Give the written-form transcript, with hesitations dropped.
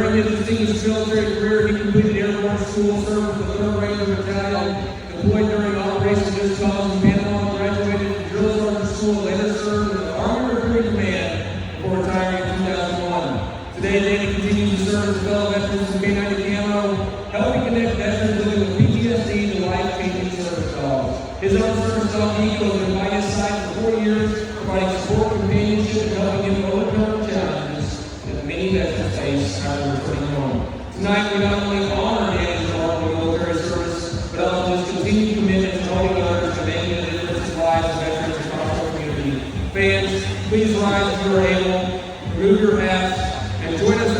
During his distinguished military career, he completed airborne school, served with the 3rd Ranger Battalion, deployed during Operation Just Cause in Panama, graduated from Drill Sergeant School, later served in the Army Recruiting Command before retiring in 2001. Today, Danny continues to serve as a fellow veterans in K-90 Camo, helping connect veterans living with PTSD to life-changing service dogs. His own service dog, Eagle, has been by his side for 4 years, providing support, companionship, and helping him overcome challenges that many veterans face after returning home. Tonight, we not only honor Danny's remarkable military service, but also his continued commitment to helping others and making a difference in the lives of veterans across our community. Fans, please rise if you are able, remove your hats, and join us